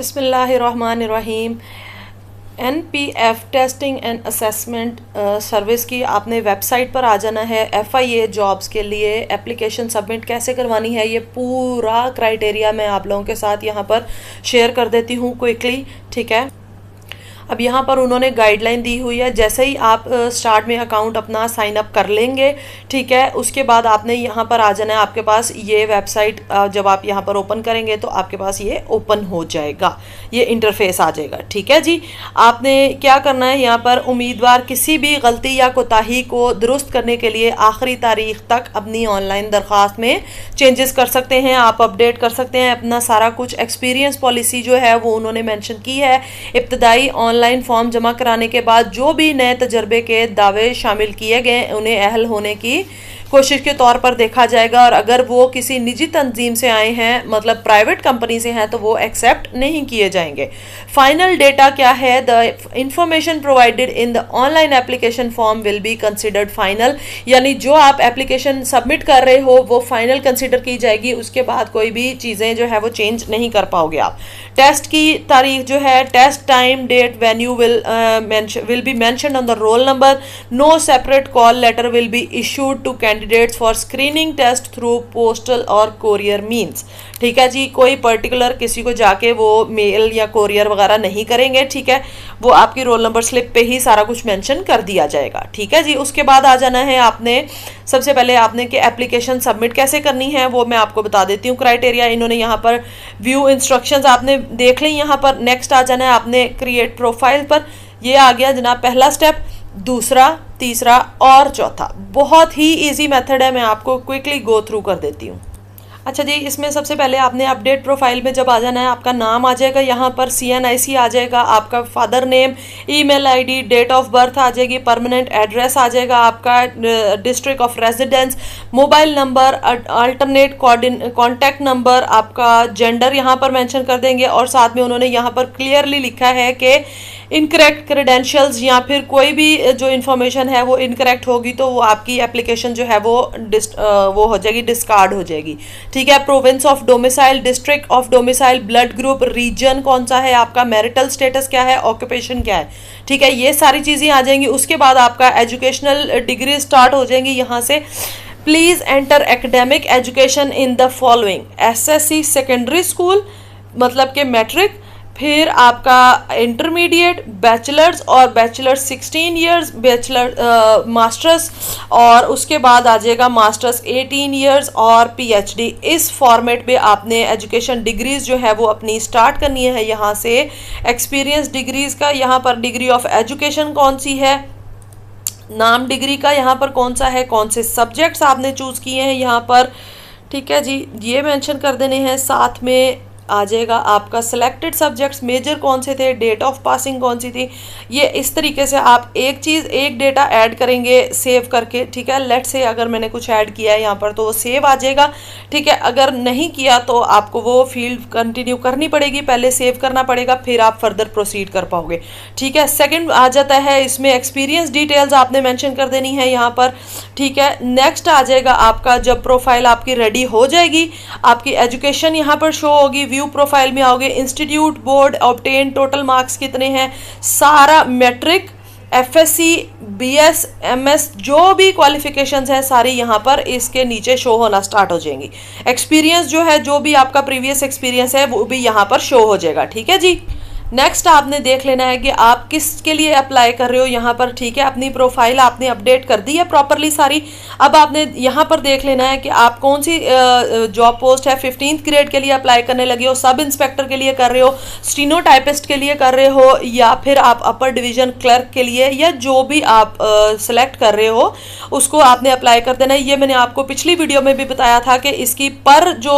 बिस्मिल्लाहिर्रहमानिर्रहीम। NPF testing and assessment service की आपने वेबसाइट पर आ जाना है। FIA जॉब्स के लिए एप्लीकेशन सबमिट कैसे करवानी है, ये पूरा क्राइटेरिया मैं आप लोगों के साथ यहाँ पर शेयर कर देती हूँ क्विकली। ठीक है, अब यहाँ पर उन्होंने गाइडलाइन दी हुई है। जैसे ही आप स्टार्ट में अकाउंट अपना साइन अप कर लेंगे, ठीक है, उसके बाद आपने यहाँ पर आ जाना है। आपके पास ये वेबसाइट जब आप यहाँ पर ओपन करेंगे तो आपके पास ये ओपन हो जाएगा, ये इंटरफेस आ जाएगा। ठीक है जी, आपने क्या करना है, यहाँ पर उम्मीदवार किसी भी गलती या कोताही को दुरुस्त करने के लिए आखिरी तारीख तक अपनी ऑनलाइन दरख्वास्त में चेंजेस कर सकते हैं, आप अपडेट कर सकते हैं अपना सारा कुछ। एक्सपीरियंस पॉलिसी जो है वो उन्होंने मेंशन की है। इब्तदाई ऑनलाइन फॉर्म जमा कराने के बाद जो भी नए तजर्बे के दावे शामिल किए गए उन्हें अहल होने की कोशिश के तौर पर देखा जाएगा, और अगर वो किसी निजी तंजीम से आए हैं, मतलब प्राइवेट कंपनी से हैं, तो वो एक्सेप्ट नहीं किए जाएंगे। फाइनल डेटा क्या है, the information provided in the online application form will be considered final, यानी जो आप एप्लीकेशन सबमिट कर रहे हो वो फाइनल कंसिडर की जाएगी। उसके बाद कोई भी चीज़ें जो है वो चेंज नहीं कर पाओगे आप। टेस्ट की तारीख जो है, test time, date, venue will be mentioned on the roll number. No separate call letter will be issued to candidates for screening test through postal और कोरियर मीन्स। ठीक है जी, कोई पर्टिकुलर किसी को जाके वो मेल या कोरियर वगैरह नहीं करेंगे। ठीक है, वो आपकी रोल नंबर स्लिप पे ही सारा कुछ मेंशन कर दिया जाएगा। ठीक है जी, उसके बाद आ जाना है आपने। सबसे पहले आपने कि एप्लीकेशन सबमिट कैसे करनी है वो मैं आपको बता देती हूँ। क्राइटेरिया इन्होंने यहाँ पर व्यू इंस्ट्रक्शंस आपने देख ली। यहाँ पर नेक्स्ट आ जाना है आपने क्रिएट प्रोफाइल पर। ये आ गया जनाब पहला स्टेप, दूसरा, तीसरा और चौथा। बहुत ही इजी मेथड है, मैं आपको क्विकली गो थ्रू कर देती हूँ। अच्छा जी, इसमें सबसे पहले आपने अपडेट प्रोफाइल में जब आ जाना है, आपका नाम आ जाएगा, यहाँ पर CNIC आ जाएगा, आपका father name, email ID, date of birth आ जाएगी, परमानेंट एड्रेस आ जाएगा, आपका district of residence, mobile number, alternate contact number, आपका जेंडर यहाँ पर मेंशन कर देंगे, और साथ में उन्होंने यहाँ पर क्लियरली लिखा है कि इनकरेक्ट क्रेडेंशियल्स या फिर कोई भी जो इन्फॉर्मेशन है वो इनकरेक्ट होगी तो वो आपकी एप्लीकेशन जो है वो हो जाएगी, डिस्कार्ड हो जाएगी। ठीक है, province of domicile, district of domicile, blood group, region कौन सा है आपका, मैरिटल स्टेटस क्या है, ऑक्यूपेशन क्या है। ठीक है, ये सारी चीज़ें आ जाएंगी। उसके बाद आपका एजुकेशनल डिग्री स्टार्ट हो जाएंगी यहाँ से। Please enter academic education in the following: SSC secondary school मतलब कि मैट्रिक, फिर आपका इंटरमीडिएट, बैचलर्स और बैचलर्स 16 इयर्स, बैचलर मास्टर्स, और उसके बाद आ जाएगा मास्टर्स 18 इयर्स और PhD। इस फॉर्मेट में आपने एजुकेशन डिग्रीज जो है वो अपनी स्टार्ट करनी है। यहाँ से एक्सपीरियंस डिग्रीज का यहाँ पर डिग्री ऑफ एजुकेशन कौन सी है, नाम डिग्री का यहाँ पर कौन सा है, कौन से सब्जेक्ट्स आपने चूज़ किए हैं यहाँ पर। ठीक है जी, ये मेंशन कर देने हैं। साथ में आ जाएगा आपका सिलेक्टेड सब्जेक्ट्स, मेजर कौन से थे, डेट ऑफ पासिंग कौन सी थी। ये इस तरीके से आप एक चीज़, एक डेटा ऐड करेंगे सेव करके। ठीक है, लेट से अगर मैंने कुछ ऐड किया है यहाँ पर तो वो सेव आ जाएगा। ठीक है, अगर नहीं किया तो आपको वो फील्ड कंटिन्यू करनी पड़ेगी, पहले सेव करना पड़ेगा, फिर आप फर्दर प्रोसीड कर पाओगे। ठीक है, सेकेंड आ जाता है इसमें एक्सपीरियंस डिटेल्स आपने मैंशन कर देनी है यहाँ पर। ठीक है, नेक्स्ट आ जाएगा आपका जब प्रोफाइल आपकी रेडी हो जाएगी, आपकी एजुकेशन यहाँ पर शो होगी। व्यू प्रोफाइल में आओगे, institute, board, obtain, total marks कितने हैं, सारा मैट्रिक, FSC, BS, MS जो भी क्वालिफिकेशंस हैं सारी यहाँ पर इसके नीचे शो होना स्टार्ट हो जाएंगी। एक्सपीरियंस जो है, जो भी आपका प्रीवियस एक्सपीरियंस है वो भी यहाँ पर शो हो जाएगा। ठीक है जी, नेक्स्ट आपने देख लेना है कि आप किसके लिए अप्लाई कर रहे हो यहाँ पर। ठीक है, अपनी प्रोफाइल आपने अपडेट कर दी है प्रॉपरली सारी। अब आपने यहाँ पर देख लेना है कि आप कौन सी जॉब पोस्ट है। 15th ग्रेड के लिए अप्लाई करने लगे हो, सब इंस्पेक्टर के लिए कर रहे हो, स्टीनोटाइपिस्ट के लिए कर रहे हो, या फिर आप अपर डिवीजन क्लर्क के लिए, या जो भी आप सिलेक्ट कर रहे हो उसको आपने अप्लाई कर देना है। ये मैंने आपको पिछली वीडियो में भी बताया था कि इसकी पर जो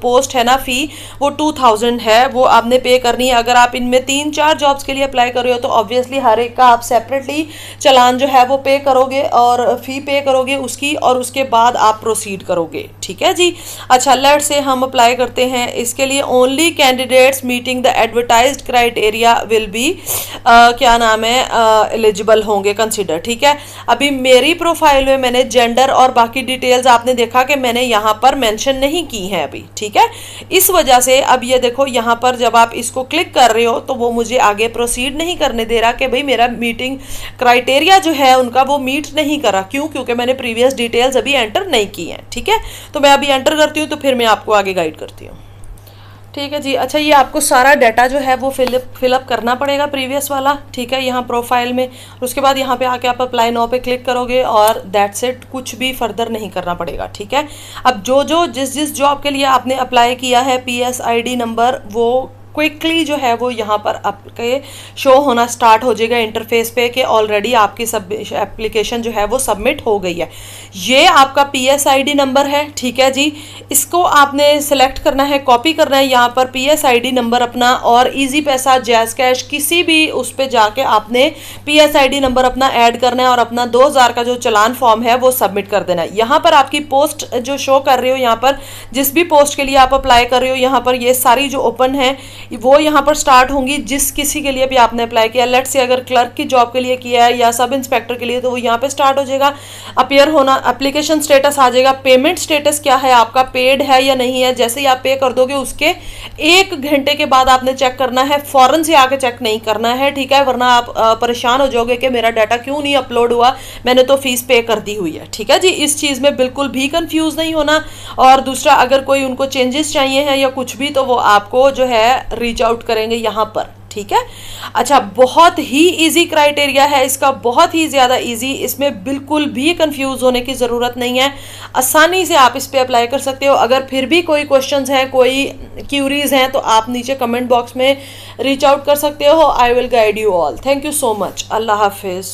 पोस्ट है ना फ़ी वो 2000 है, वो आपने पे करनी है। अगर आप इनमें 3-4 जॉब्स के लिए अप्लाई कर रहे हो तो ऑब्वियसली हर एक का आप सेपरेटली चालान जो है वो पे करोगे और फी पे करोगे उसकी, और उसके बाद आप प्रोसीड करोगे। ठीक है जी। अच्छा, लेट से हम अप्लाई करते हैं इसके लिए। Only candidates meeting the advertised criteria will be क्या नाम है एलिजिबल होंगे कंसिडर। ठीक है, अभी मेरी प्रोफाइल में मैंने जेंडर और बाकी डिटेल्स आपने देखा कि मैंने यहाँ पर मेंशन नहीं की है अभी। ठीक है, इस वजह से अब ये देखो यहाँ पर जब आप इसको क्लिक कर रहे हो तो वो मुझे आगे प्रोसीड नहीं करने दे रहा कि भाई मेरा मीटिंग क्राइटेरिया जो है उनका वो मीट नहीं करा। क्यों? क्योंकि मैंने प्रीवियस डिटेल्स अभी एंटर नहीं की हैं। ठीक है, तो मैं अभी एंटर करती हूँ तो फिर मैं आपको आगे गाइड करती हूँ। ठीक है जी। अच्छा, ये आपको सारा डाटा जो है वो फिलअप करना पड़ेगा प्रीवियस वाला। ठीक है, यहाँ प्रोफाइल में, उसके बाद यहाँ पे आके आप अप्लाई नाउ पे क्लिक करोगे और दैट्स इट, कुछ भी फर्दर नहीं करना पड़ेगा। ठीक है, अब जिस जॉब के लिए आपने अप्लाई किया है PSID नंबर वो क्विकली जो है वो यहाँ पर आपके शो होना स्टार्ट हो जाएगा इंटरफेस पे कि ऑलरेडी आपकी सब एप्लीकेशन जो है वो सबमिट हो गई है। ये आपका PSID नंबर है। ठीक है जी, इसको आपने सेलेक्ट करना है, कॉपी करना है यहाँ पर PSID नंबर अपना, और इजी पैसा, जैज कैश, किसी भी उस पर जाके आपने PSID नंबर अपना ऐड करना है और अपना 2000 का जो चालान फॉर्म है वो सबमिट कर देना है। यहाँ पर आपकी पोस्ट जो शो कर रहे हो, यहाँ पर जिस भी पोस्ट के लिए आप अप्लाई कर रहे हो, यहाँ पर ये सारी जो ओपन है वो यहाँ पर स्टार्ट होंगी जिस किसी के लिए भी आपने अप्लाई किया। लेट्स से अगर क्लर्क की जॉब के लिए किया है या सब इंस्पेक्टर के लिए तो वो यहाँ पे स्टार्ट हो जाएगा। अपीयर होना, एप्लीकेशन स्टेटस आ जाएगा, पेमेंट स्टेटस क्या है आपका, पेड है या नहीं है। जैसे ही आप पे कर दोगे उसके 1 घंटे के बाद आपने चेक करना है, फौरन से आके चेक नहीं करना है। ठीक है, वरना आप परेशान हो जाओगे कि मेरा डाटा क्यों नहीं अपलोड हुआ, मैंने तो फीस पे कर दी हुई है। ठीक है जी, इस चीज़ में बिल्कुल भी कंफ्यूज नहीं होना। और दूसरा, अगर कोई उनको चेंजेस चाहिए हैं या कुछ भी तो वो आपको जो है रीच आउट करेंगे यहाँ पर। ठीक है, अच्छा, बहुत ही इजी क्राइटेरिया है इसका, बहुत ही ज़्यादा इजी, इसमें बिल्कुल भी कंफ्यूज होने की ज़रूरत नहीं है। आसानी से आप इस पे अप्लाई कर सकते हो। अगर फिर भी कोई क्वेश्चंस हैं, कोई क्यूरीज हैं तो आप नीचे कमेंट बॉक्स में रीच आउट कर सकते हो। I will guide you all. Thank you so much. अल्लाह हाफिज़।